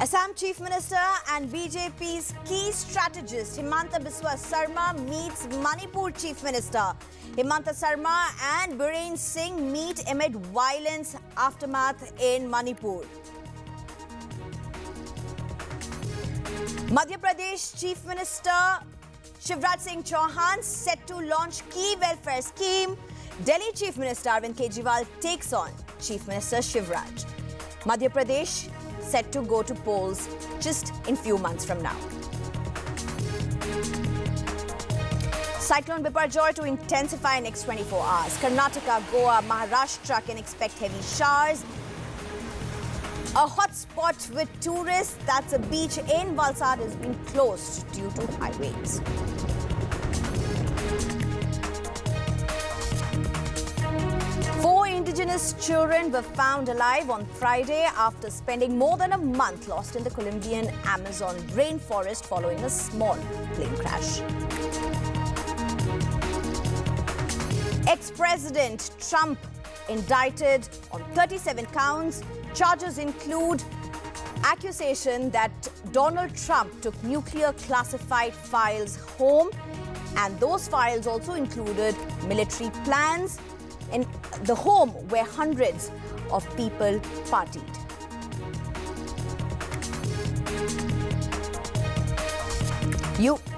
Assam Chief Minister and BJP's key strategist Himanta Biswa Sarma meets Manipur Chief Minister. Himanta Sarma and Biren Singh meet amid violence aftermath in Manipur. Madhya Pradesh Chief Minister Shivraj Singh Chauhan set to launch key welfare scheme. Delhi Chief Minister Arvind Kejriwal takes on Chief Minister Shivraj. Madhya Pradesh set to go to polls just in few months from now. Cyclone Biparjoy to intensify next 24 hours. Karnataka, Goa, Maharashtra can expect heavy showers. A hot spot with tourists, that's a beach in Valsad, has been closed due to high winds. Four indigenous children were found alive on Friday after spending more than a month lost in the Colombian Amazon rainforest following a small plane crash. Ex-President Trump indicted on 37 counts. Charges include accusation that Donald Trump took nuclear classified files home, and those files also included military plans in the home where hundreds of people partied.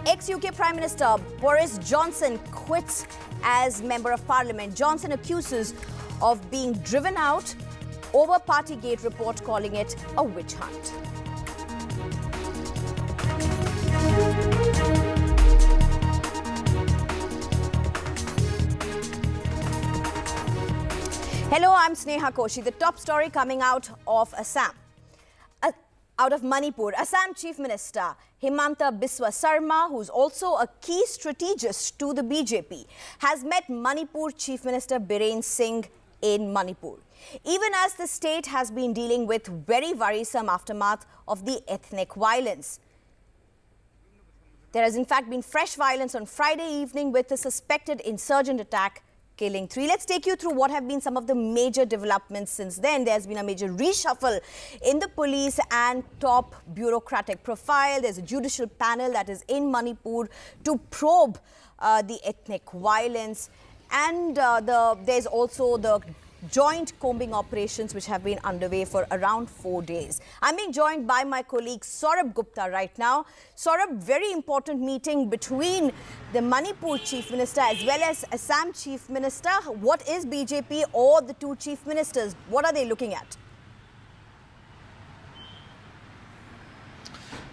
Ex-UK Prime Minister Boris Johnson quits as Member of Parliament. Johnson accuses of being driven out over Partygate report, calling it a witch hunt. Hello, I'm Sneha Koshi. The top story coming out of Assam. Out of Manipur, Assam Chief Minister Himanta Biswa Sarma, who's also a key strategist to the BJP, has met Manipur Chief Minister Biren Singh in Manipur. Even as the state has been dealing with very worrisome aftermath of the ethnic violence. There has in fact been fresh violence on Friday evening with a suspected insurgent attack killing 3. Let's take you through what have been some of the major developments since then. There's been a major reshuffle in the police and top bureaucratic profile. There's a judicial panel that is in Manipur to probe the ethnic violence. And there's also the joint combing operations which have been underway for around 4 days. I'm being joined by my colleague Saurabh Gupta right now. Saurabh, very important meeting between the Manipur Chief Minister as well as Assam Chief Minister. What is BJP or the two Chief Ministers? What are they looking at?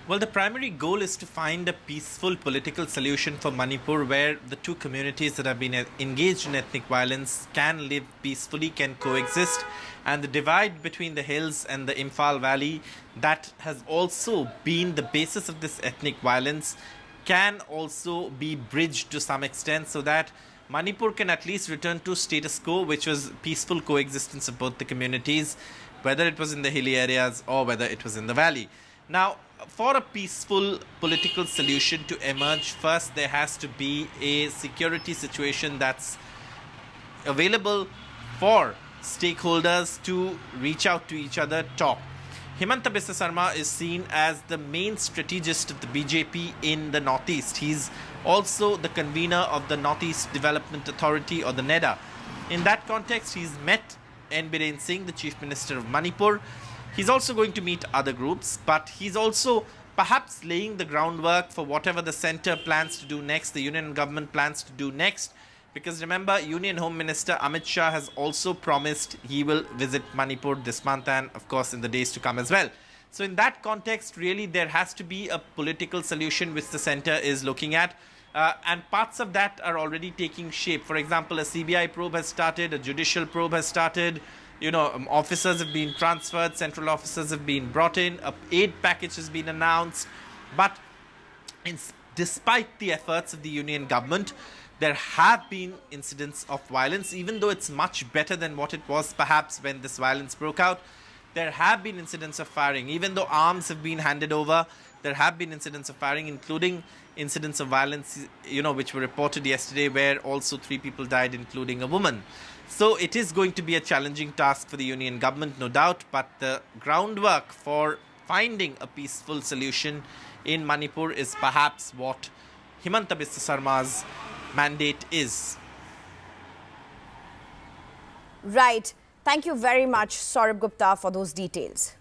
Well, the primary goal is to find a peaceful political solution for Manipur where the two communities that have been engaged in ethnic violence can live peacefully, can coexist. And the divide between the hills and the Imphal Valley that has also been the basis of this ethnic violence can also be bridged to some extent so that Manipur can at least return to status quo, which was peaceful coexistence of both the communities, whether it was in the hilly areas or whether it was in the valley. Now, for a peaceful political solution to emerge, first there has to be a security situation that's available for stakeholders to reach out to each other, talk. Himanta Biswa Sarma is seen as the main strategist of the BJP in the Northeast. He's also the convener of the Northeast Development Authority, or the NEDA. In that context, he's met N. Biren Singh, the Chief Minister of Manipur. He's also going to meet other groups, but he's also perhaps laying the groundwork for whatever the centre plans to do next, the union government plans to do next. Because remember, Union Home Minister Amit Shah has also promised he will visit Manipur this month and, of course, in the days to come as well. So in that context, really, there has to be a political solution which the centre is looking at. And parts of that are already taking shape. For example, a CBI probe has started, a judicial probe has started. Officers have been transferred, central officers have been brought in, a aid package has been announced. But despite the efforts of the union government, there have been incidents of violence, even though it's much better than what it was perhaps when this violence broke out. There have been incidents of firing, even though arms have been handed over. There have been incidents of firing, including incidents of violence, which were reported yesterday, where also 3 people died, including a woman. So it is going to be a challenging task for the union government, no doubt, but the groundwork for finding a peaceful solution in Manipur is perhaps what Himanta Biswa Sarma's mandate is. Right. Thank you very much, Saurabh Gupta, for those details.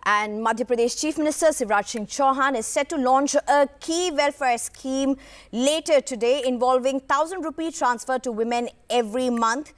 And Madhya Pradesh Chief Minister Shivraj Singh Chauhan is set to launch a key welfare scheme later today involving 1,000 rupee transfer to women every month.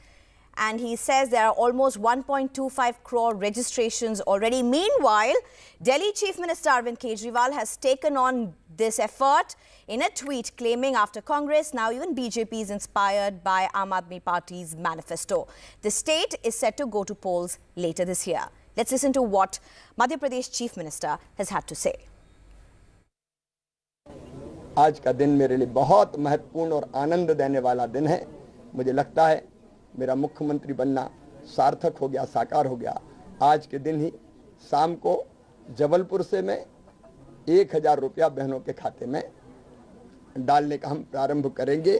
And he says there are almost 1.25 crore registrations already. Meanwhile, Delhi Chief Minister Arvind Kejriwal has taken on this effort in a tweet claiming after Congress, now even BJP is inspired by Aam Aadmi Party's manifesto. The state is set to go to polls later this year. Let's listen to what Madhya Pradesh Chief Minister has had to say. आज का दिन मेरे लिए बहुत महत्वपूर्ण और आनंद देने वाला दिन है। मुझे लगता है मेरा मुख्यमंत्री बनना सार्थक हो गया, साकार हो गया। आज के दिन ही शाम को जबलपुर से मैं 1000 रुपया बहनों के खाते में डालने का हम प्रारंभ करेंगे।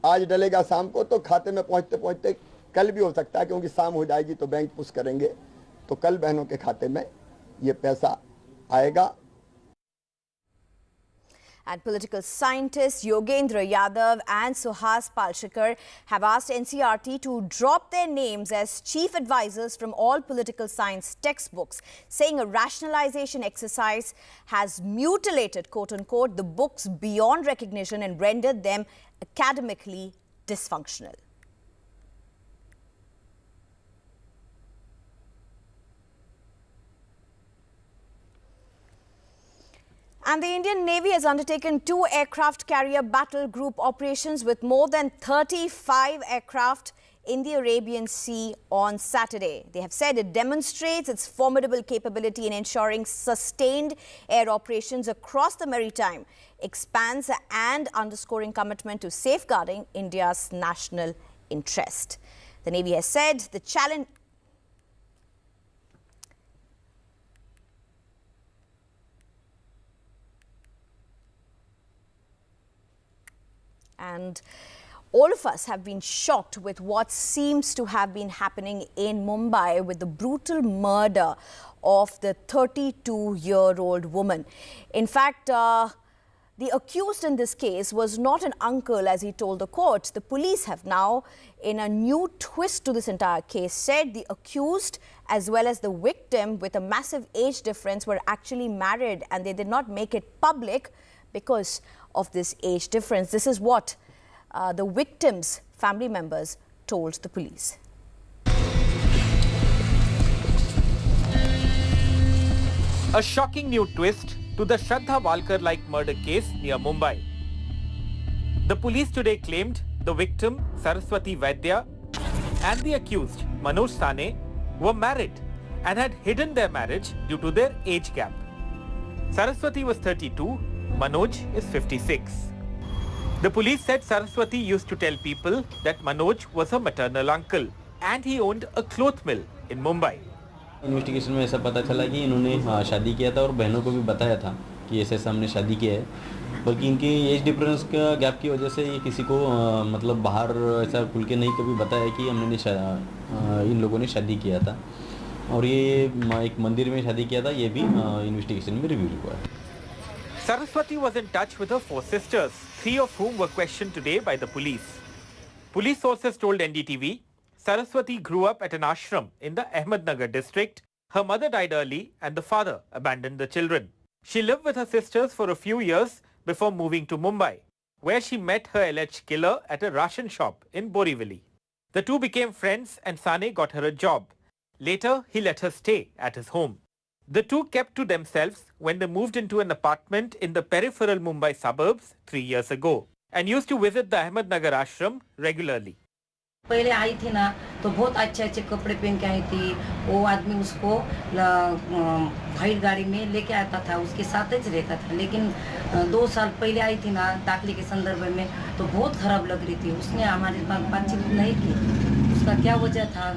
आज डलेगा शाम को, तो खाते में पहुंचते पहुंचते कल भी हो सकता है, क्योंकि शाम हो जाएगी तो बैंक पुश करेंगे, तो कल बहनों के खाते में ये पैसा आएगा। And political scientists Yogendra Yadav and Suhas Palshikar have asked NCERT to drop their names as chief advisors from all political science textbooks, saying a rationalization exercise has mutilated, quote-unquote, the books beyond recognition and rendered them academically dysfunctional. And the Indian Navy has undertaken 2 aircraft carrier battle group operations with more than 35 aircraft in the Arabian Sea on Saturday. They have said it demonstrates its formidable capability in ensuring sustained air operations across the maritime expanse and underscoring commitment to safeguarding India's national interest. The Navy has said the challenge... And all of us have been shocked with what seems to have been happening in Mumbai with the brutal murder of the 32-year-old woman. In fact, the accused in this case was not an uncle, as he told the court. The police have now, in a new twist to this entire case, said the accused as well as the victim, with a massive age difference, were actually married, and they did not make it public because of this age difference. This is what the victims' family members told the police. A shocking new twist to the Shraddha Walkar-like murder case near Mumbai. The police today claimed the victim, Saraswati Vaidya, and the accused, Manoj Sane, were married and had hidden their marriage due to their age gap. Saraswati was 32, Manoj is 56. The police said Saraswati used to tell people that Manoj was her maternal uncle and he owned a cloth mill in Mumbai. Investigation में ऐसा पता चला कि इन्होंने शादी किया था और बहनों को भी बताया था कि ऐसे हमने शादी किया है, बल्कि इनकी एज डिफरेंस का गैप की वजह से ये किसी को मतलब बाहर ऐसा खुल के नहीं कभी बताया कि हमने इन लोगों ने शादी किया था, और ये एक मंदिर में शादी किया था, ये भी इन्वेस्टिगेशन में रिव्यू हुआ है. Saraswati was in touch with her 4 sisters, 3 of whom were questioned today by the police. Police sources told NDTV, Saraswati grew up at an ashram in the Ahmednagar district. Her mother died early and the father abandoned the children. She lived with her sisters for a few years before moving to Mumbai, where she met her alleged killer at a ration shop in Borivali. The two became friends and Sane got her a job. Later, he let her stay at his home. The two kept to themselves when they moved into an apartment in the peripheral Mumbai suburbs 3 years ago and used to visit the Ahmednagar ashram regularly. पहले आई थी ना तो बहुत अच्छे अच्छे कपड़े पहन के आई थी. वो आदमी उसको वाइट गाड़ी में लेके आता था, उसके साथ ही रहता था. लेकिन 2 साल पहले आई थी ना दाखिले के संदर्भ में तो बहुत खराब लग रही थी. उसने हमारे साथ बातचीत नहीं की. उसका क्या वजह था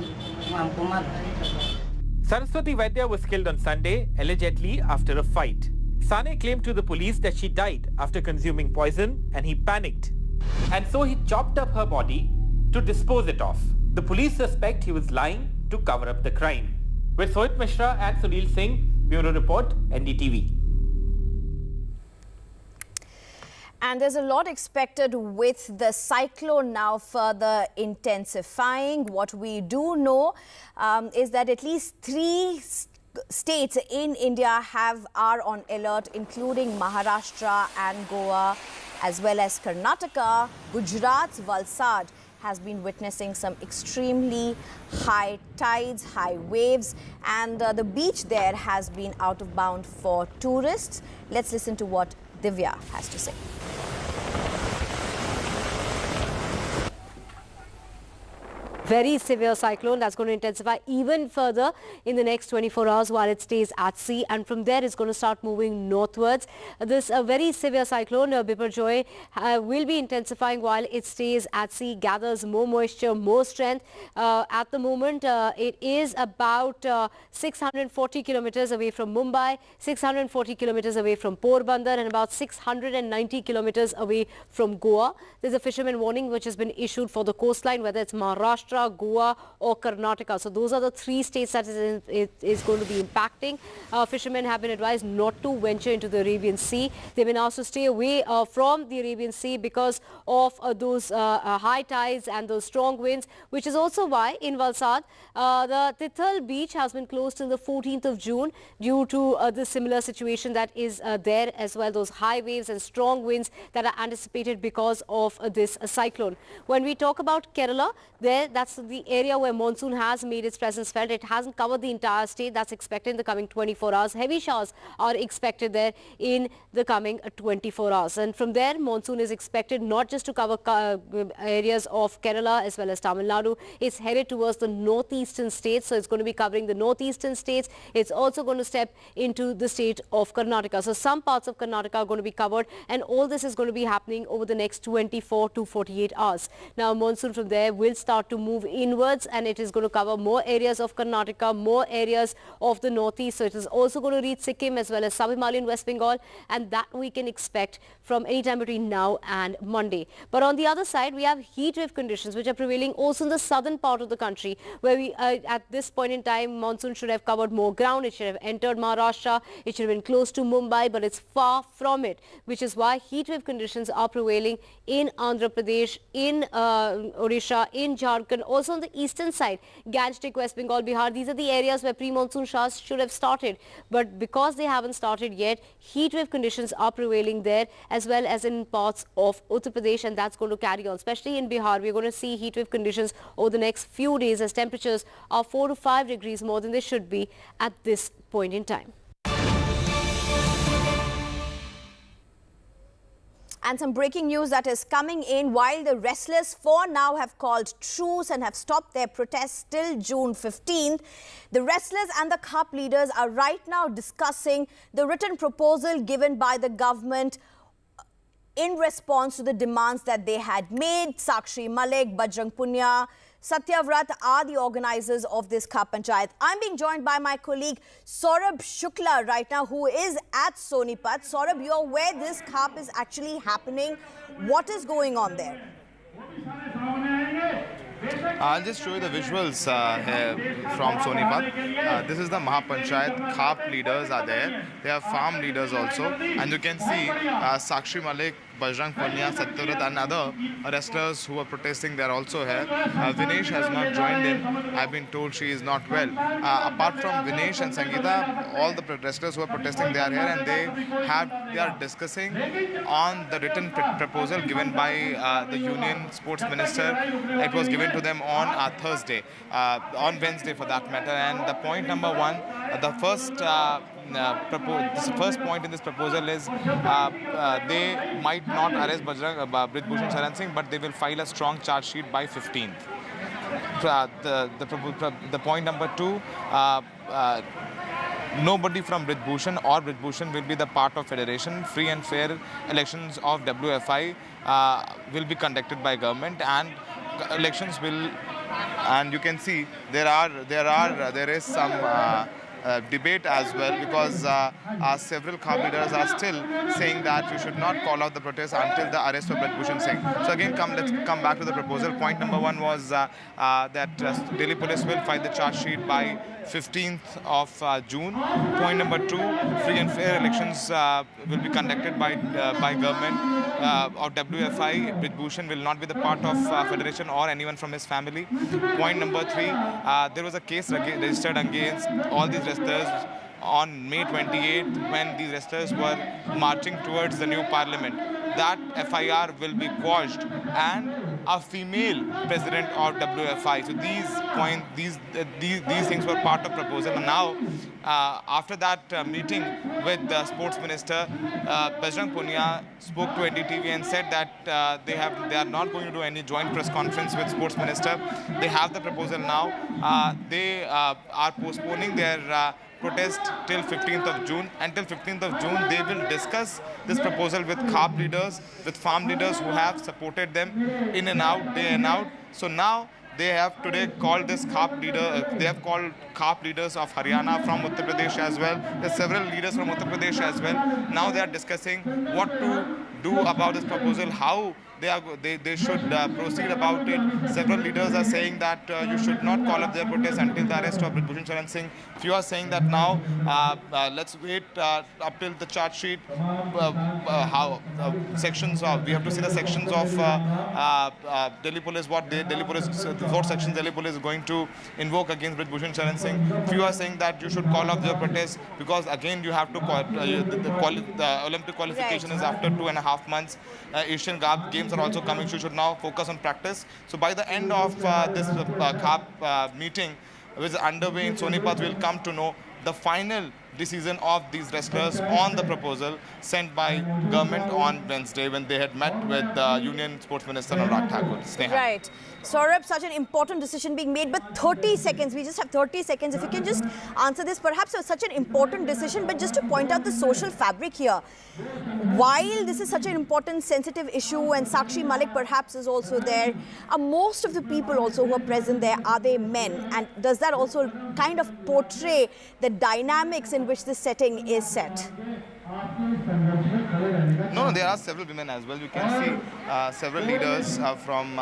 हमको मालूम. Saraswati Vaidya was killed on Sunday, allegedly after a fight. Sane claimed to the police that she died after consuming poison and he panicked. And so he chopped up her body to dispose it of. The police suspect he was lying to cover up the crime. With Sohit Mishra and Sunil Singh, Bureau Report, NDTV. And there's a lot expected with the cyclone now further intensifying. What we do know is that at least 3 states in India are on alert, including Maharashtra and Goa, as well as Karnataka. Gujarat's Valsad has been witnessing some extremely high tides, high waves, and the beach there has been out of bounds for tourists. Let's listen to what Divya has to say. Very severe cyclone that's going to intensify even further in the next 24 hours while it stays at sea, and from there it's going to start moving northwards. This very severe cyclone Biparjoy will be intensifying while it stays at sea, gathers more moisture, more strength. At the moment it is about 640 kilometers away from Mumbai, 640 kilometers away from Porbandar, and about 690 kilometers away from Goa. There's a fisherman warning which has been issued for the coastline, whether it's Maharashtra, Goa or Karnataka. So those are the 3 states that it is going to be impacting. Fishermen have been advised not to venture into the Arabian Sea. They've been asked to stay away from the Arabian Sea because of those high tides and those strong winds, which is also why in Valsad the Tithal beach has been closed till the 14th of June due to the similar situation that is there as well, those high waves and strong winds that are anticipated because of this cyclone. When we talk about Kerala, that's the area where monsoon has made its presence felt. It hasn't covered the entire state. That's expected in the coming 24 hours. Heavy showers are expected there in the coming 24 hours. And from there, monsoon is expected not just to cover areas of Kerala as well as Tamil Nadu. It's headed towards the northeastern states. So it's going to be covering the northeastern states. It's also going to step into the state of Karnataka. So some parts of Karnataka are going to be covered, and all this is going to be happening over the next 24 to 48 hours. Now, monsoon from there will start to move inwards, and it is going to cover more areas of Karnataka, more areas of the northeast. So it is also going to reach Sikkim as well as sub-Himalayan West Bengal, and that we can expect from any time between now and Monday. But on the other side, we have heat wave conditions which are prevailing also in the southern part of the country, where we at this point in time, monsoon should have covered more ground. It should have entered Maharashtra. It should have been close to Mumbai, but it's far from it, which is why heat wave conditions are prevailing in Andhra Pradesh, in Odisha, in Jharkhand, also on the eastern side, Gangetic, West Bengal, Bihar. These are the areas where pre-monsoon showers should have started. But because they haven't started yet, heat wave conditions are prevailing there as well as in parts of Uttar Pradesh, and that's going to carry on. Especially in Bihar, we're going to see heat wave conditions over the next few days as temperatures are 4 to 5 degrees more than they should be at this point in time. And some breaking news that is coming in. While the wrestlers for now have called truce and have stopped their protests till June 15th, the wrestlers and the CUP leaders are right now discussing the written proposal given by the government in response to the demands that they had made. Sakshi Malik, Bajrang Punia, Satyavrat are the organizers of this CUP Panchayat. I'm being joined by my colleague Saurabh Shukla right now, who is at Sonipat. Saurabh, you're aware this CUP is actually happening. What is going on there? I'll just show you the visuals here from Sonipat. This is the Mahapanchayat. CUP leaders are there. They have farm leaders also. And you can see Sakshi Malik, Bajrang Punia, Satyavrat and other wrestlers who are protesting, they are also here. Vinesh has not joined in. I've been told she is not well. Apart from Vinesh and Sangeeta, all the wrestlers who are protesting, they are here, and they are discussing on the written proposal given by the Union Sports Minister. It was given to them on Thursday, on Wednesday for that matter. And the point number one, the first point in this proposal is they might not arrest Brij Bhushan Sharan Singh, but they will file a strong charge sheet by 15th. The point number two, nobody from Brij Bhushan or Brij Bhushan will be the part of federation. Free and fair elections of WFI will be conducted by government, and elections will, and you can see there is some debate as well, because several CAP leaders are still saying that you should not call out the protest until the arrest of Bhushan Singh. So again, let's come back to the proposal. Point number one was that Delhi police will file the charge sheet by 15th of June. Point number two, free and fair elections will be conducted by government or WFI. Bhushan will not be the part of federation or anyone from his family. Point number three, there was a case registered against all these wrestlers on May 28th when these wrestlers were marching towards the new parliament. That FIR will be quashed, and a female president of WFI. So these things were part of proposal. And now, after that meeting with the sports minister, Bajrang Punia spoke to NDTV and said that they are not going to do any joint press conference with sports minister. They have the proposal now. They are postponing their protest till 15th of June. Until 15th of June, they will discuss this proposal with CAP leaders, with farm leaders who have supported them in and out, day and out. So now they have today called this CAP leader, they have called CAP leaders of Haryana, from Uttar Pradesh as well. There are several leaders from Uttar Pradesh as well. Now they are discussing what to do about this proposal, how they should proceed about it. Several leaders are saying that you should not call up their protest until the arrest of Bhushan Singh. Few are saying that now let's wait up till the charge sheet. How sections of, we have to see the sections of Delhi police, what Delhi police, the 4 sections Delhi police is going to invoke against Bhushan Singh. Few are saying that you should call up their protest because again you have to call, the Olympic qualification is after 2.5 months. Asian Games are also coming, so you should now focus on practice. So by the end of this CAP meeting, which is underway in Sonipat, we will come to know the final decision of these wrestlers on the proposal sent by government on Wednesday when they had met with Union Sports Minister Anurag Thakur. Sneha. Right. Saurabh, such an important decision being made, but 30 seconds, we just have 30 seconds. If you can just answer this, perhaps such an important decision, but just to point out the social fabric here. While this is such an important, sensitive issue, and Sakshi Malik perhaps is also there, most of the people also who are present there, are they men? And does that also kind of portray the dynamics in which this setting is set? No, there are several women as well. You can see several leaders from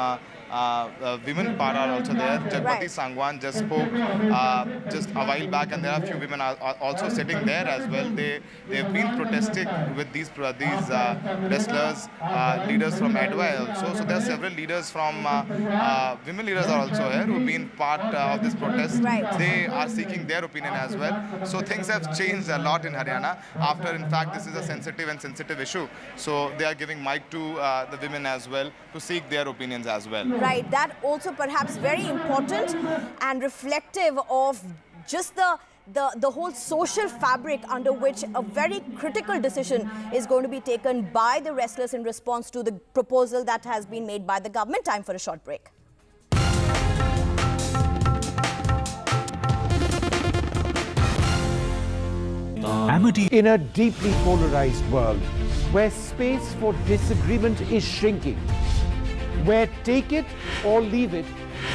women para are also there. Jagpati Sangwan just spoke just a while back, and there are a few women are also sitting there as well. They have been protesting with these wrestlers, leaders from Adwai also. So there are several leaders from women leaders are also here who have been part of this protest. Right. They are seeking their opinion as well. So things have changed a lot in Haryana after, in fact, this is a sensitive issue. So they are giving mic to the women as well to seek their opinions as well. Right, that also perhaps very important and reflective of just the whole social fabric under which a very critical decision is going to be taken by the wrestlers in response to the proposal that has been made by the government. Time for a short break. In a deeply polarized world, where space for disagreement is shrinking, where take it or leave it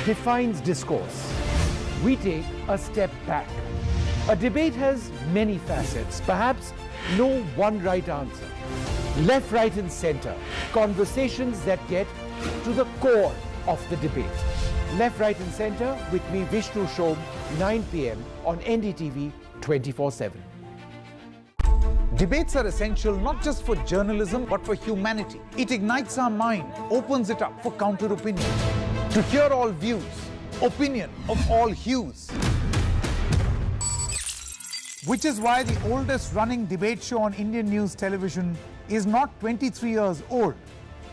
defines discourse, we take a step back. A debate has many facets, perhaps no one right answer. Left, right and center, conversations that get to the core of the debate. Left, right and center with me, Vishnu Shom, 9 p.m. on NDTV 24/7. Debates are essential not just for journalism but for humanity. It ignites our mind, opens it up for counter-opinion. To hear all views, opinion of all hues. Which is why the oldest running debate show on Indian news television is not 23 years old,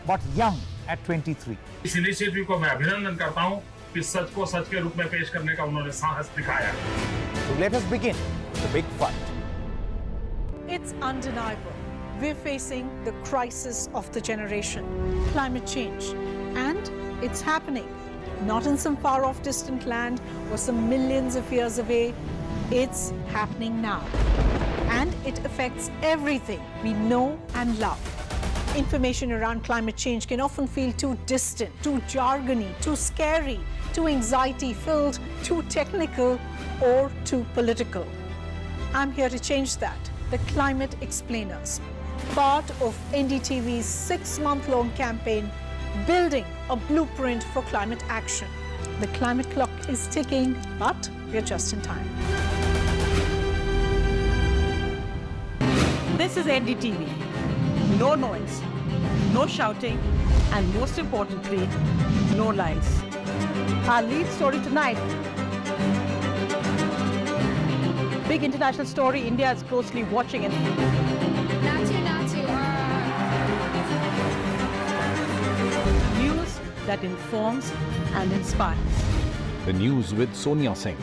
but young at 23. इस initiative को मैं अभिनंदन करता हूं कि सच को सच के रूप में पेश करने का उन्होंने साहस दिखाया. So let us begin the big fight. It's undeniable. We're facing the crisis of the generation, climate change. And it's happening. Not in some far-off distant land or some millions of years away. It's happening now. And it affects everything we know and love. Information around climate change can often feel too distant, too jargony, too scary, too anxiety-filled, too technical, or too political. I'm here to change that. The Climate Explainers, part of NDTV's 6-month-long campaign, building a blueprint for climate action. The climate clock is ticking, but we're just in time. This is NDTV. No noise, no shouting, and most importantly, no lies. Our lead story tonight. Big international story India is closely watching. News that informs and inspires. The news with Sonia Singh,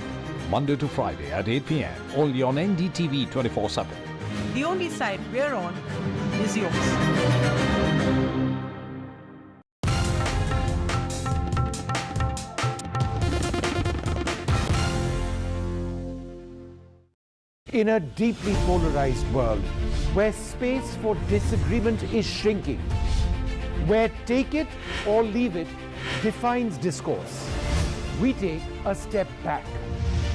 Monday to Friday at 8 p.m. only on NDTV 24/7. The only side we're on is yours. In a deeply polarized world, where space for disagreement is shrinking, where take it or leave it defines discourse, we take a step back.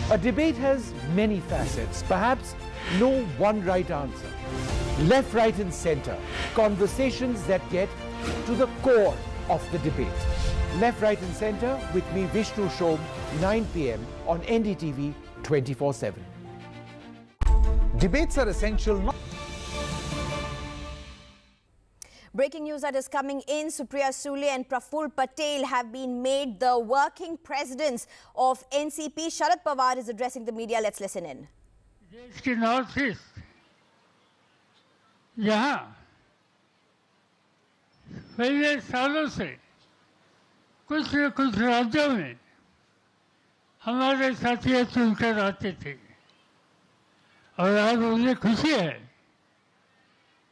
A debate has many facets, perhaps no one right answer. Left, right, and center, conversations that get to the core of the debate. Left, right, and center with me, Vishnu Shobh, 9 p.m. on NDTV 24/7. Debates are essential. Breaking news that is coming in. Supriya Sule and Praful Patel have been made the working presidents of NCP. Sharad Pawar is addressing the media. Let's listen in. देश के north east यहाँ पहले सालों से कुछ न कुछ राज्यों में हमारे साथी चुनकर आते थे और आज मुझे खुशी है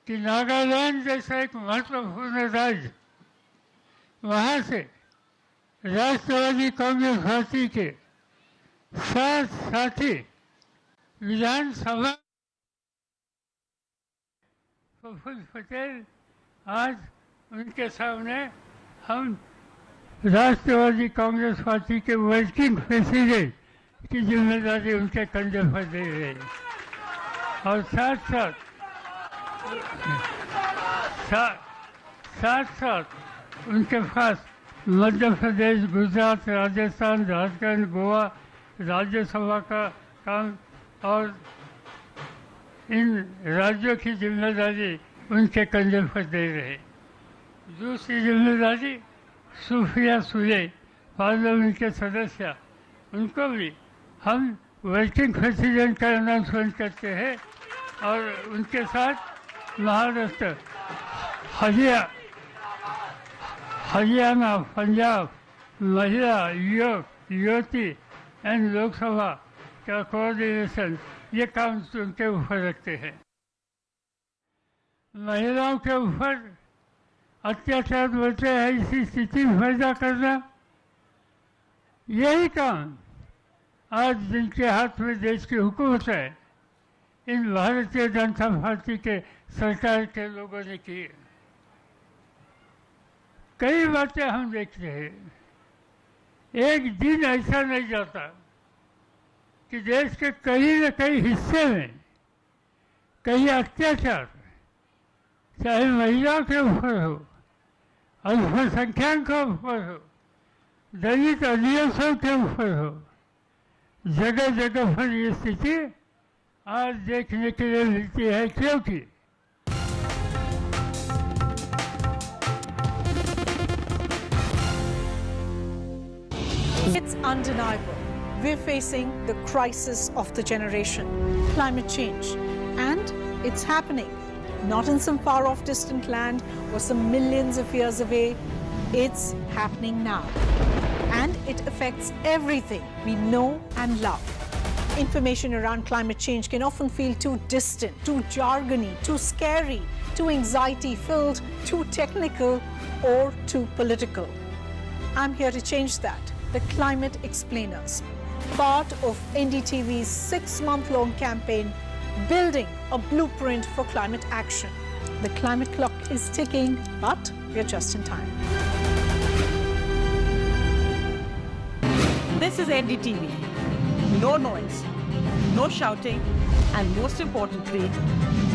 कि नागालैंड जैसा एक महत्वपूर्ण राज्य वहाँ से राष्ट्रवादी कांग्रेस पार्टी के 7 साथी विधानसभा प्रफुल्ल पटेल आज उनके सामने हम राष्ट्रवादी कांग्रेस पार्टी के वर्किंग प्रेसिडेंट की जिम्मेदारी उनके कंधे पर दे रहे हैं और साथ उनके पास मध्य प्रदेश, गुजरात, राजस्थान, झारखंड, गोवा राज्यसभा का काम और इन राज्यों की जिम्मेदारी उनके कंधे पर दे रहे। दूसरी जिम्मेदारी सुप्रिया सुले पार्लियामेंट के सदस्य, उनको भी हम वर्किंग प्रेसिडेंट का अनाउंसमेंट करते हैं और उनके साथ महाराष्ट्र, हरियाणा, पंजाब महिला, युवती एंड लोकसभा का कोऑर्डिनेशन ये काम उनके ऊपर रखते हैं। महिलाओं के ऊपर अत्याचार बढ़ते हैं, इसी स्थिति पैदा करना, यही काम आज जिनके हाथ में देश की हुकूमत है, इन भारतीय जनता पार्टी के सरकार के लोगों ने की। कई बातें हम देखते हैं, एक दिन ऐसा नहीं जाता कि देश के कहीं न कहीं हिस्से में कहीं अत्याचार, चाहे महिलाओं के ऊपर हो, अल्पसंख्यकों के ऊपर हो, दलित आदिवासियों के ऊपर हो, जगह जगह पर ये स्थिति आज देखने के लिए मिलती है, क्योंकि It's undeniable. We're facing the crisis of the generation, climate change, and it's happening. Not in some far-off distant land or some millions of years away. It's happening now. And it affects everything we know and love. Information around climate change can often feel too distant, too jargony, too scary, too anxiety-filled, too technical, or too political. I'm here to change that. The Climate Explainers, part of NDTV's 6-month-long campaign, building a blueprint for climate action. The climate clock is ticking, but we're just in time. This is NDTV. No noise, no shouting, and most importantly,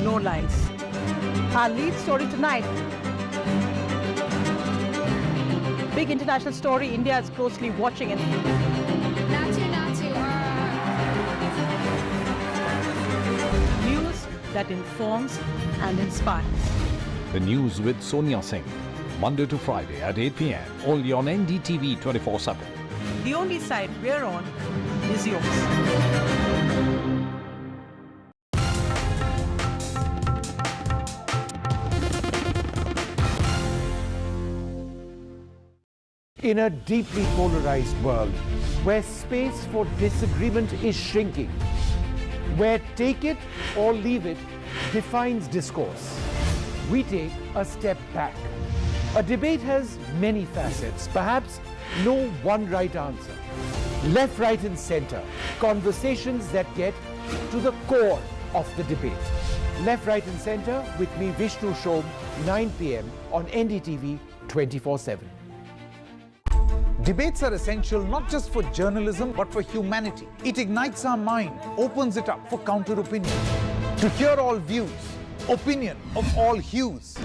no lies. Our lead story tonight. Big international story India is closely watching. News that informs and inspires. The news with Sonia Singh, Monday to Friday at 8 p.m. only on NDTV 24/7. The only side we're on is yours. In a deeply polarized world, where space for disagreement is shrinking, where take it or leave it defines discourse, we take a step back. A debate has many facets, perhaps no one right answer. Left, right and center, conversations that get to the core of the debate. Left, right and center with me, Vishnu Shom, 9 p.m. on NDTV 24/7. Debates are essential not just for journalism but for humanity. It ignites our mind, opens it up for counter-opinion. To hear all views, opinion of all hues.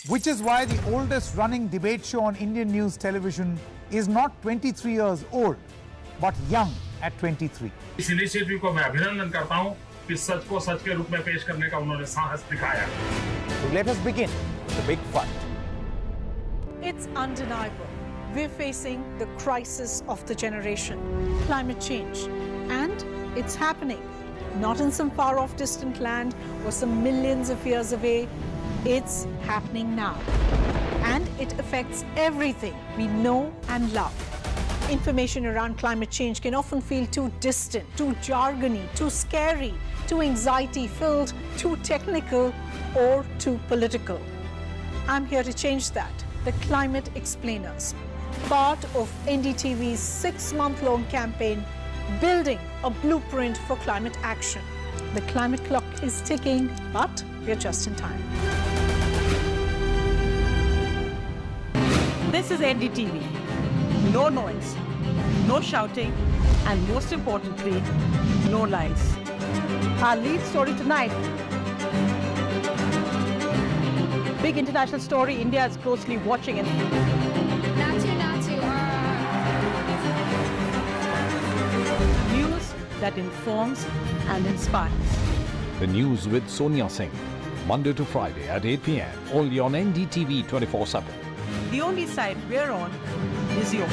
Which is why the oldest running debate show on Indian news television is not 23 years old, but young at 23. इस initiative को मैं अभिनंदन करता हूं कि सच को सच के रूप में पेश करने का उन्होंने साहस दिखाया. So let us begin the big fight. It's undeniable. We're facing the crisis of the generation, climate change. And it's happening. Not in some far-off distant land or some millions of years away. It's happening now. And it affects everything we know and love. Information around climate change can often feel too distant, too jargony, too scary, too anxiety-filled, too technical, or too political. I'm here to change that. The Climate Explainers, part of NDTV's 6-month-long campaign, building a blueprint for climate action. The climate clock is ticking, but we're just in time. This is NDTV. No noise, no shouting, and most importantly, no lies. Our lead story tonight. Big international story India is closely watching. News that informs and inspires. The news with Sonia Singh, Monday to Friday at 8 p.m. only on NDTV 24/7. The only side we're on is yours.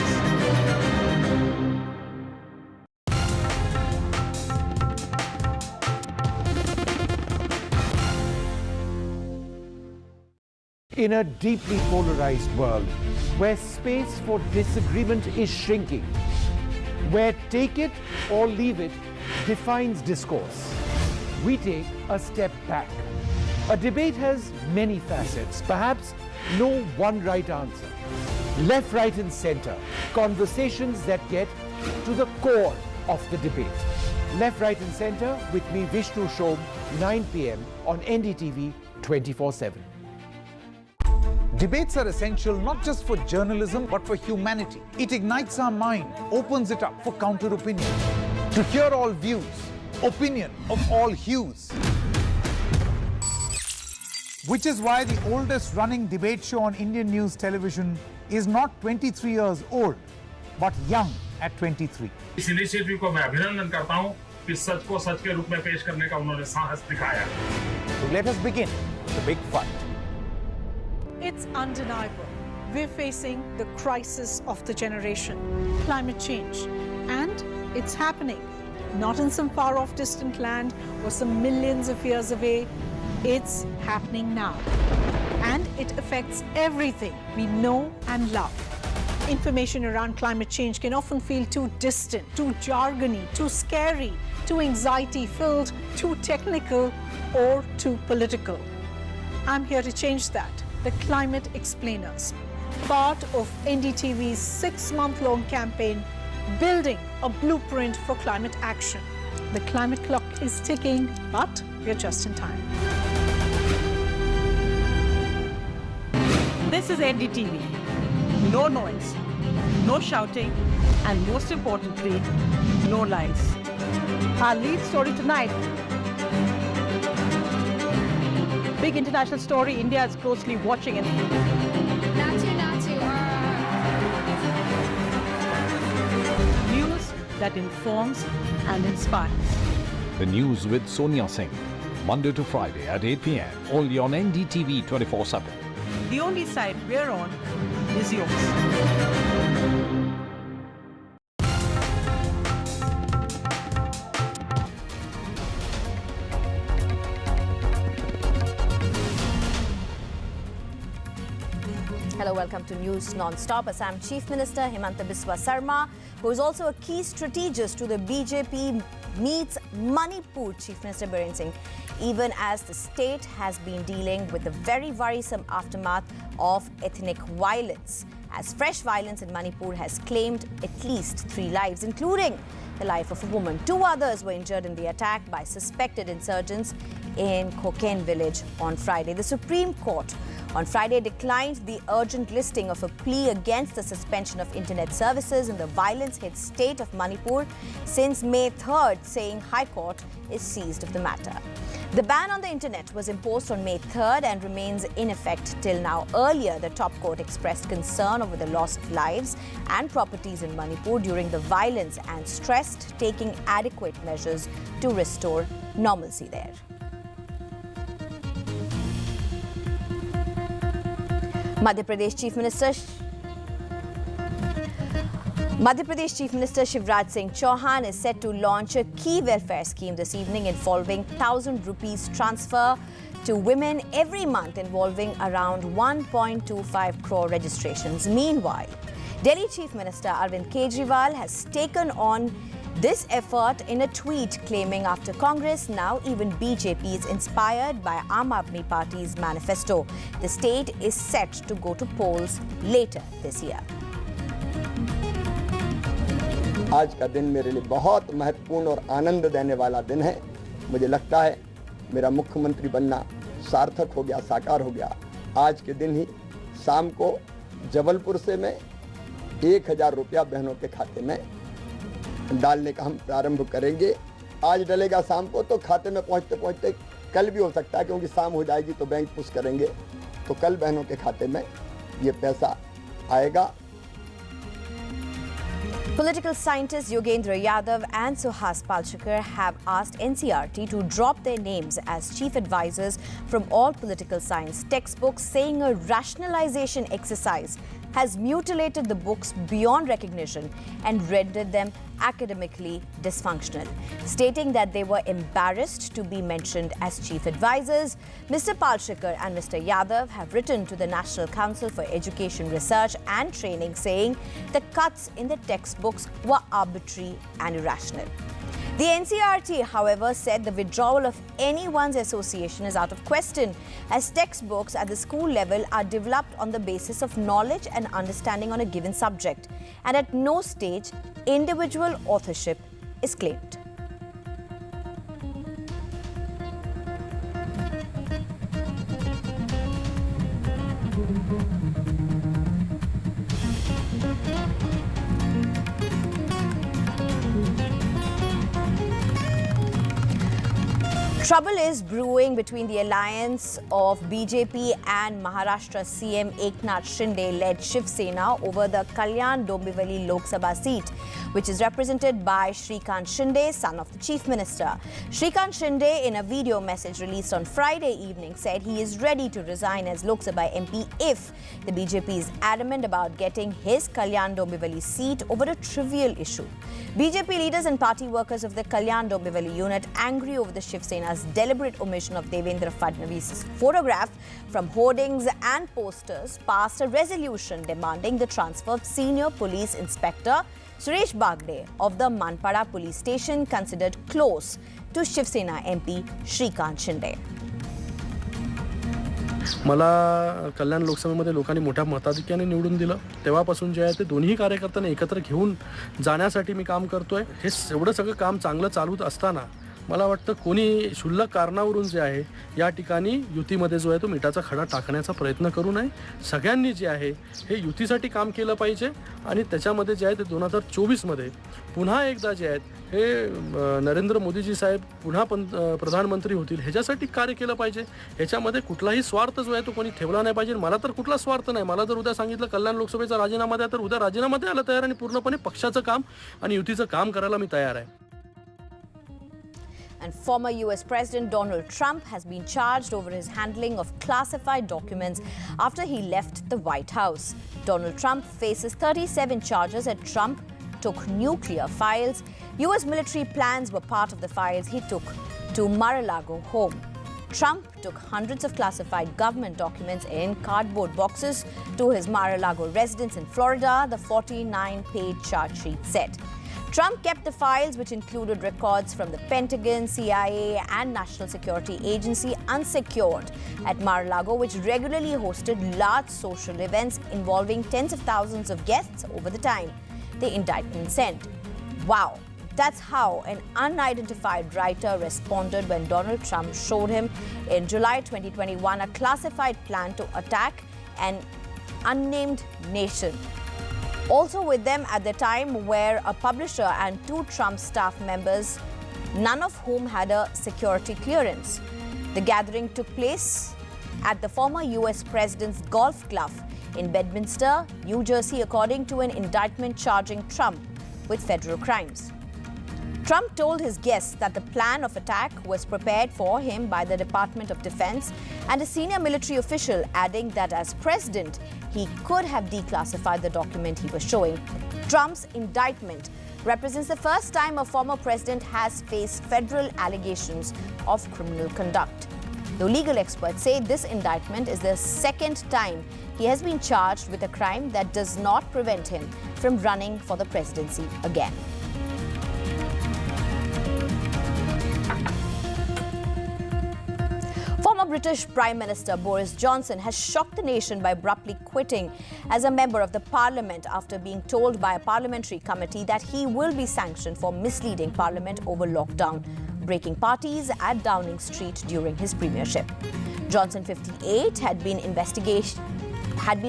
In a deeply polarized world, where space for disagreement is shrinking, where take it or leave it defines discourse, we take a step back. A debate has many facets, perhaps no one right answer. Left, right and center, conversations that get to the core of the debate. Left, right and center with me, Vishnu Shom, 9 p.m. on NDTV 24/7. Debates are essential not just for journalism but for humanity. It ignites our mind, opens it up for counter-opinion. To hear all views, opinion of all hues. Which is why the oldest running debate show on Indian news television is not 23 years old, but young at 23. इस initiative को मैं अभिनंदन करता हूं कि सच को सच के रूप में पेश करने का उन्होंने साहस दिखाया. So let us begin the big fight. It's undeniable. We're facing the crisis of the generation, climate change. And it's happening. Not in some far-off distant land or some millions of years away. It's happening now. And it affects everything we know and love. Information around climate change can often feel too distant, too jargony, too scary, too anxiety-filled, too technical, or too political. I'm here to change that. The Climate Explainers, part of NDTV's 6-month-long campaign, building a blueprint for climate action. The climate clock is ticking, but we're just in time. This is NDTV. No noise, no shouting, and most importantly, no lies. Our lead story tonight. Big international story. India is closely watching it. News that informs and inspires. The news with Sonia Singh, Monday to Friday at 8 p.m. only on NDTV 24/7. The only side we're on is yours. Hello, welcome to News Non-Stop. Assam Chief Minister Himanta Biswa Sarma, who is also a key strategist to the BJP, meets Manipur Chief Minister Boris, even as the state has been dealing with the very worrisome aftermath of ethnic violence, as fresh violence in Manipur has claimed at least 3 lives, including the life of a woman. 2 others were injured in the attack by suspected insurgents in Koken village on Friday. The Supreme Court on Friday declined the urgent listing of a plea against the suspension of internet services in the violence-hit state of Manipur since May 3rd, saying High Court is seized of the matter. The ban on the internet was imposed on May 3rd and remains in effect till now. Earlier, the top court expressed concern over the loss of lives and properties in Manipur during the violence and stressed taking adequate measures to restore normalcy there. Madhya Pradesh Chief Minister Shivraj Singh Chauhan is set to launch a key welfare scheme this evening involving 1,000 rupees transfer to women every month, involving around 1.25 crore registrations. Meanwhile, Delhi Chief Minister Arvind Kejriwal has taken on this effort in a tweet, claiming after Congress, now even BJP is inspired by Aam Aadmi Party's manifesto. The state is set to go to polls later this year. आज का दिन मेरे लिए बहुत महत्वपूर्ण और आनंद देने वाला दिन है। मुझे लगता है मेरा मुख्यमंत्री बनना सार्थक हो गया, साकार हो गया। आज के दिन ही शाम को जबलपुर से मैं 1000 रुपया बहनों के खाते में डालने का हम प्रारंभ करेंगे। आज डलेगा शाम को, तो खाते में पहुंचते पहुंचते कल भी हो सकता है, क्योंकि शाम हो जाएगी तो बैंक पुश करेंगे, तो कल बहनों के खाते में ये पैसा आएगा। Political scientists Yogendra Yadav and Suhas Palshikar have asked NCERT to drop their names as chief advisors from all political science textbooks, saying a rationalization exercise has mutilated the books beyond recognition and rendered them academically dysfunctional. Stating that they were embarrassed to be mentioned as chief advisors, Mr. Palshikar and Mr. Yadav have written to the National Council for Education Research and Training, saying the cuts in the textbooks were arbitrary and irrational. The NCERT, however, said the withdrawal of anyone's association is out of question, as textbooks at the school level are developed on the basis of knowledge and understanding on a given subject, and at no stage individual authorship is claimed. Trouble is brewing between the alliance of BJP and Maharashtra CM Eknath Shinde-led Shiv Sena over the Kalyan Dombivli Lok Sabha seat, which is represented by Shrikant Shinde, son of the Chief Minister. Shrikant Shinde, in a video message released on Friday evening, said he is ready to resign as Lok Sabha MP if the BJP is adamant about getting his Kalyan Dombivli seat over a trivial issue. BJP leaders and party workers of the Kalyan Dombivli unit, angry over the Shiv Sena's deliberate omission of Devendra Fadnavis' photograph from hoardings and posters, passed a resolution demanding the transfer of senior police inspector Suresh Bagde of the Manpada police station, considered close to Shiv Sena MP Shrikant Shinde. मला कल्याण लोकसभेमध्ये लोकांनी मोठ्या मताधिक्याने निवडून दिलं, तेव्हापासून जे आहे ते दोन्ही कार्यकर्त्यांना एकत्र घेऊन जाण्यासाठी मी काम करतोय. हे एवढं सगळं काम चांगलं चालूच असताना मला वाटतं कोणी क्षुल्लक कारणावरून जे आहे या ठिकाणी युतीमध्ये जो आहे तो मिठाचा खडा टाकण्याचा प्रयत्न करू नये. सगळ्यांनी जे आहे हे युतीसाठी काम केलं पाहिजे आणि त्याच्यामध्ये जे आहे ते 2024मध्ये पुन्हा एकदा जे आहेत हे नरेंद्र मोदीजी साहेब पुन्हा प्रधानमंत्री होतील ह्याच्यासाठी कार्य केलं पाहिजे. ह्याच्यामध्ये कुठलाही स्वार्थ जो आहे तो कोणी ठेवला नाही पाहिजे. मला तर कुठला स्वार्थ नाही. मला जर उद्या सांगितलं कल्याण लोकसभेचा राजीनामा द्या तर उद्या राजीनामा द्यायला तयार आणि पूर्णपणे पक्षाचं काम आणि युतीचं काम करायला मी तयार आहे. And former US President Donald Trump has been charged over his handling of classified documents after he left the White House. Donald Trump faces 37 charges as Trump took nuclear files. US military plans were part of the files he took to Mar-a-Lago home. Trump took hundreds of classified government documents in cardboard boxes to his Mar-a-Lago residence in Florida, the 49-page charge sheet said. Trump kept the files, which included records from the Pentagon, CIA, and National Security Agency, unsecured at Mar-a-Lago, which regularly hosted large social events involving tens of thousands of guests over the time, the indictment said. Wow. That's how an unidentified writer responded when Donald Trump showed him in July 2021 a classified plan to attack an unnamed nation. Also with them at the time were a publisher and 2 Trump staff members, none of whom had a security clearance. The gathering took place at the former US president's golf club in Bedminster, New Jersey, according to an indictment charging Trump with federal crimes. Trump told his guests that the plan of attack was prepared for him by the Department of Defense and a senior military official, adding that as president, he could have declassified the document he was showing. Trump's indictment represents the first time a former president has faced federal allegations of criminal conduct. Though legal experts say this indictment is the second time he has been charged with a crime that does not prevent him from running for the presidency again. Former British Prime Minister Boris Johnson has shocked the nation by abruptly quitting as a member of the parliament after being told by a parliamentary committee that he will be sanctioned for misleading parliament over lockdown, breaking parties at Downing Street during his premiership. Johnson, 58, had been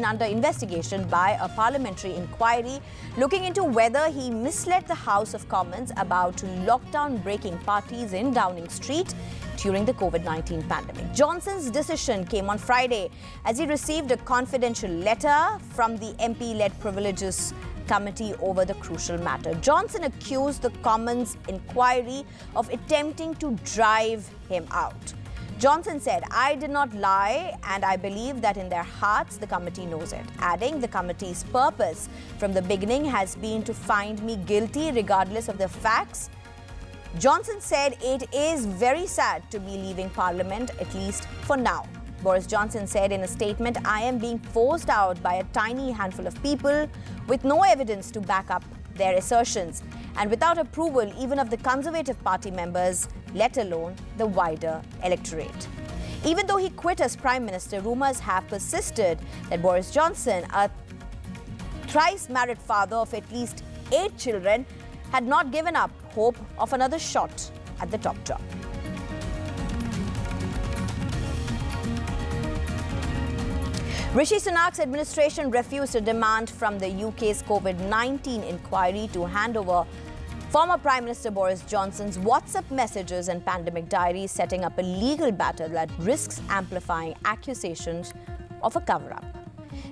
under investigation by a parliamentary inquiry looking into whether he misled the House of Commons about lockdown-breaking parties in Downing Street during the COVID-19 pandemic. Johnson's decision came on Friday as he received a confidential letter from the MP-led Privileges Committee over the crucial matter. Johnson accused the Commons inquiry of attempting to drive him out. Johnson said, "I did not lie, and I believe that in their hearts the committee knows it," adding the committee's purpose from the beginning has been to find me guilty regardless of the facts. Johnson said it is very sad to be leaving Parliament, at least for now. Boris Johnson said in a statement, "I am being forced out by a tiny handful of people with no evidence to back up their assertions and without approval even of the Conservative Party members, let alone the wider electorate." Even though he quit as Prime Minister, rumours have persisted that Boris Johnson, a thrice-married father of at least 8 children, had not given up hope of another shot at the top job. Rishi Sunak's administration refused a demand from the UK's COVID-19 inquiry to hand over former Prime Minister Boris Johnson's WhatsApp messages and pandemic diaries, setting up a legal battle that risks amplifying accusations of a cover-up.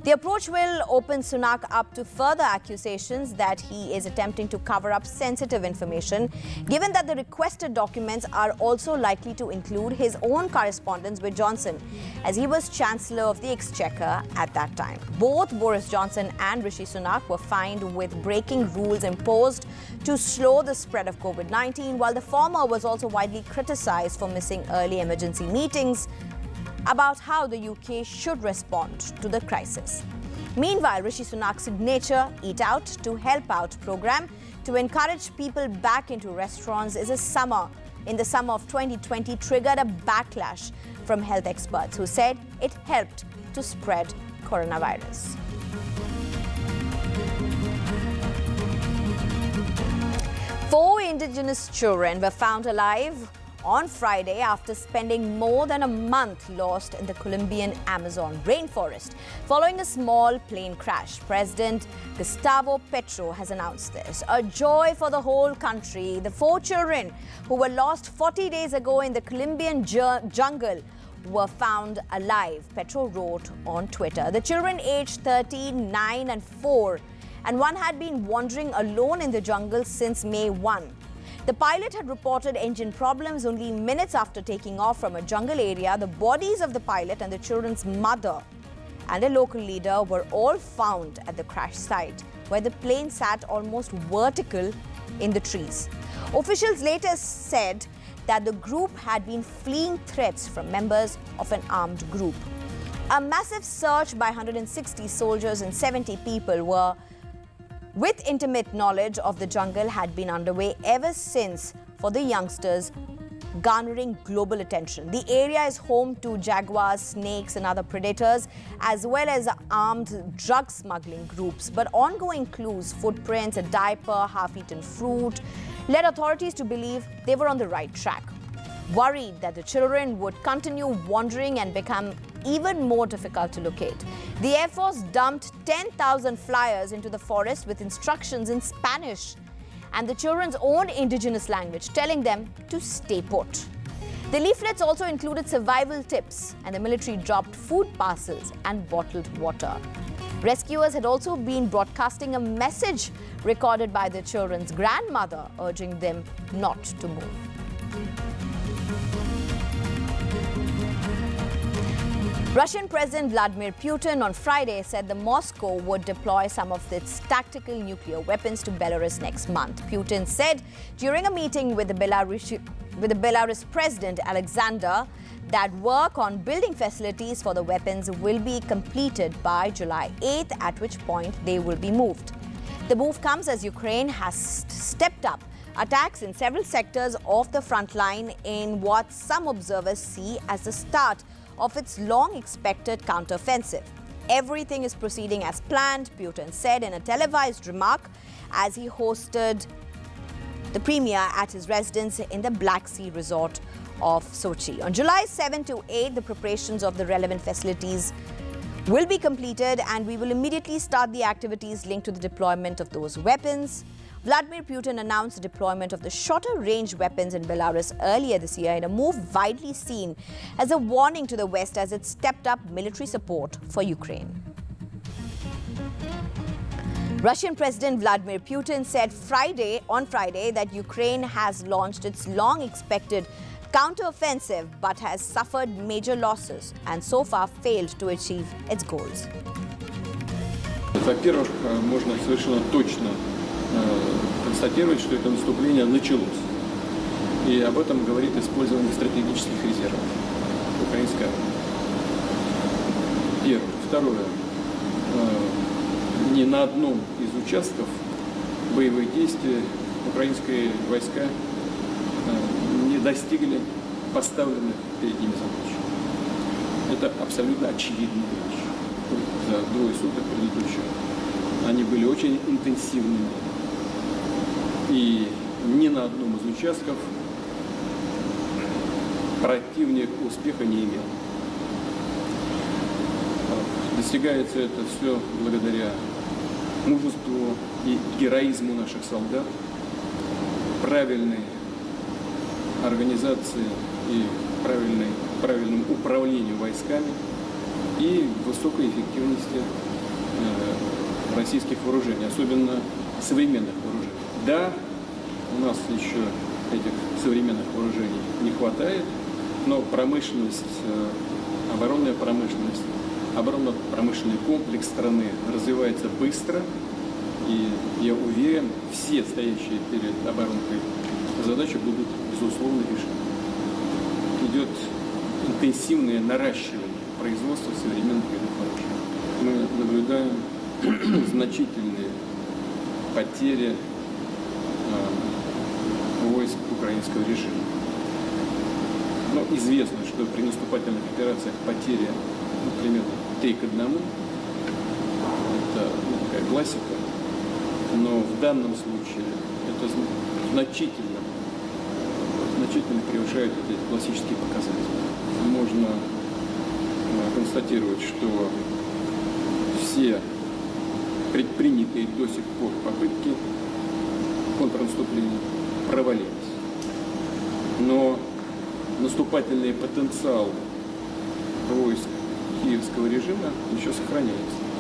The approach will open Sunak up to further accusations that he is attempting to cover up sensitive information, given that the requested documents are also likely to include his own correspondence with Johnson, as he was Chancellor of the Exchequer at that time. Both Boris Johnson and Rishi Sunak were fined with breaking rules imposed to slow the spread of COVID-19, while the former was also widely criticized for missing early emergency meetings about how the UK should respond to the crisis. Meanwhile, Rishi Sunak's signature Eat Out to Help Out program to encourage people back into restaurants in the summer of 2020 triggered a backlash from health experts who said it helped to spread coronavirus. 4 indigenous children were found alive on Friday after spending more than a month lost in the Colombian Amazon rainforest following a small plane crash. President Gustavo Petro has announced this. A joy for the whole country. The 4 children who were lost 40 days ago in the Colombian jungle were found alive, Petro wrote on Twitter. The children aged 13, 9 and 4 and one had been wandering alone in the jungle since May 1. The pilot had reported engine problems only minutes after taking off from a jungle area. The bodies of the pilot and the children's mother and a local leader were all found at the crash site, where the plane sat almost vertical in the trees. Officials later said that the group had been fleeing threats from members of an armed group. A massive search by 160 soldiers and 70 people with intimate knowledge of the jungle had been underway ever since for the youngsters, garnering global attention. The area is home to jaguars, snakes and other predators, as well as armed drug smuggling groups. But ongoing clues, footprints, a diaper, half-eaten fruit, led authorities to believe they were on the right track. Worried that the children would continue wandering and become even more difficult to locate, the Air Force dumped 10,000 flyers into the forest with instructions in Spanish and the children's own indigenous language, telling them to stay put. The leaflets also included survival tips, and the military dropped food parcels and bottled water. Rescuers had also been broadcasting a message recorded by the children's grandmother, urging them not to move. Russian President Vladimir Putin on Friday said that Moscow would deploy some of its tactical nuclear weapons to Belarus next month. Putin said during a meeting with the Belarus President Alexander that work on building facilities for the weapons will be completed by July 8th, at which point they will be moved. The move comes as Ukraine has stepped up attacks in several sectors of the front line in what some observers see as the start of its long-expected counteroffensive. Everything is proceeding as planned, Putin said in a televised remark as he hosted the premier at his residence in the Black Sea resort of Sochi. On July 7 to 8, the preparations of the relevant facilities will be completed and we will immediately start the activities linked to the deployment of those weapons. Vladimir Putin announced the deployment of the shorter-range weapons in Belarus earlier this year in a move widely seen as a warning to the West as it stepped up military support for Ukraine. Russian President Vladimir Putin said on Friday that Ukraine has launched its long-expected counteroffensive but has suffered major losses and so far failed to achieve its goals. Во-первых, можно совершенно точно констатировать, что это наступление началось. И об этом говорит использование стратегических резервов украинской армии. Первое. Второе. Ни на одном из участков боевых действий украинские войска не достигли поставленных перед ними задач. Это абсолютно очевидная вещь. За двое суток предыдущих они были очень интенсивными. И ни на одном из участков противник успеха не имел. Достигается это все благодаря мужеству и героизму наших солдат, правильной организации и правильному управлению войсками и высокой эффективности российских вооружений, особенно современных вооружений. Да, у нас еще этих современных вооружений не хватает, но промышленность, оборонно-промышленный комплекс страны развивается быстро, и я уверен, все стоящие перед оборонкой задачи будут, безусловно, решены. Идет интенсивное наращивание производства современных видов вооружений. Мы наблюдаем значительные потери войск украинского режима. Но известно, что при наступательных операциях потери примерно 3:1. Это такая классика. Но в данном случае это значительно превышают эти классические показатели. Можно констатировать, что все предпринятые до сих пор попытки контрнаступления провалились. Но наступательный потенциал войск киевского режима еще сохраняется.